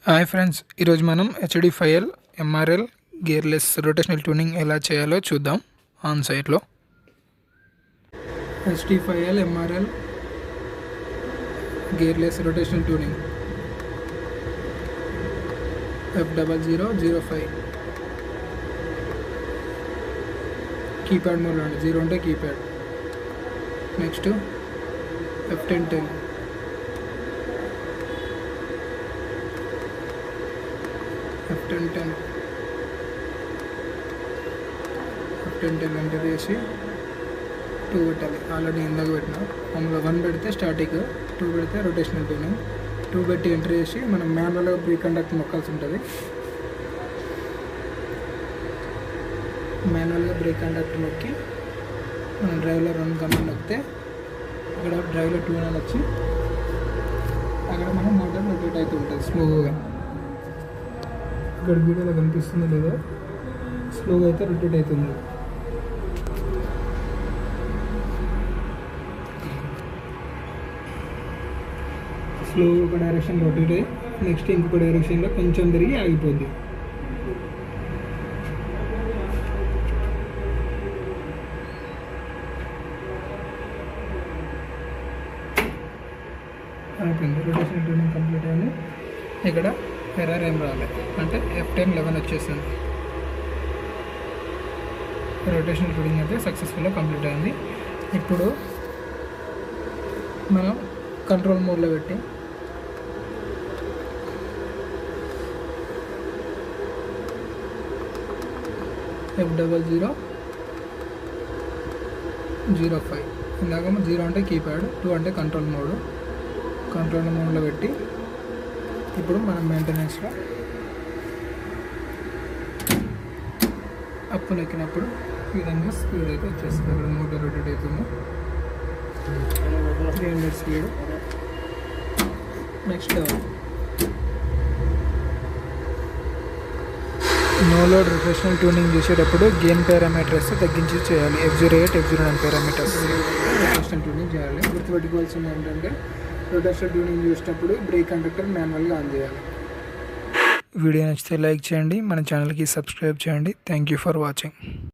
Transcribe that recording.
Hi friends, ఈరోజు మనం హెచ్డి5ఎల్ ఎంఆర్ఎల్ గేర్లెస్ రొటేషనల్ ట్యూనింగ్ ఎలా చేయాలో చూద్దాం ఆన్ సైట్లో. హెచ్డి5ఎల్ MRL gearless rotational tuning F0005 keypad మోడ్లో అండి. 0 అంటే కీప్యాడ్. నెక్స్ట్ F1010 ఎంటర్ చేసి 2 పెట్టాలి. ఆల్రెడీ ఇందాక పెట్టిన మామూలుగా 1 పెడితే స్టాటిక్, 2 పెడితే రొటేషనల్ ట్యూనింగ్. 2 పెట్టి ఎంటర్ చేసి మనం మాన్యువల్గా ప్రీ కండక్ట్ నొక్కాల్సి ఉంటుంది. మాన్యువల్గా బ్రేక్ కండక్ట్ నొక్కి మనం డ్రైవ్లో 2 కమాండ్ నొక్కితే అక్కడ డ్రైవ్లో ట్యూనర్ వచ్చి అక్కడ మనం మోటార్ రొటేట్ అవుతూ ఉంటుంది స్లోగా. ఇక్కడ వీడియోలో కనిపిస్తుంది లేదా, స్లోగా అయితే రొటేట్ అవుతుంది. స్లో ఒక డైరెక్షన్ రొటేట్ అయ్యి నెక్స్ట్ ఇంకొక డైరెక్షన్లో కొంచెం తిరిగి ఆగిపోద్ది. అయిపోయింది. రొటేషన్ ట్యూనింగ్ కంప్లీట్ అయింది. ఇక్కడ ఎర్రర్ ఏం రాలేదు, అంటే F1011 వచ్చేసింది. రొటేషనల్ ట్యూనింగ్ అయితే సక్సెస్ఫుల్గా కంప్లీట్ అయింది. ఇప్పుడు మనం కంట్రోల్ మోడ్లో పెట్టి F0005 ఇందాక 0 అంటే కీప్యాడ్, 2 అంటే కంట్రోల్ మోడ్లో పెట్టి ఇప్పుడు మనం మెయింటెనెన్స్లో అప్పు నెక్కినప్పుడు ఈ విధంగా స్పీడ్ అయితే వచ్చేస్తుంది. అక్కడ మోటార్ రొటేట్ అవుతుంది, 300 speed. Next no load rotational tuning చేసేటప్పుడు గెయిన్ పారామీటర్స్ తగ్గించి చేయాలి. F08, F09 parameters rotational tuning చేయాలి. గుర్తుపెట్టుకోవాల్సింది ఏంటంటే రొటేషనల్ ట్యూనింగ్ చేసేటప్పుడు బ్రేక్ కండక్టర్ మాన్యువల్గా ఆన్ చేయాలి. వీడియో నచ్చితే లైక్ చేయండి, మన ఛానల్కి సబ్స్క్రైబ్ చేయండి. Thank you for watching.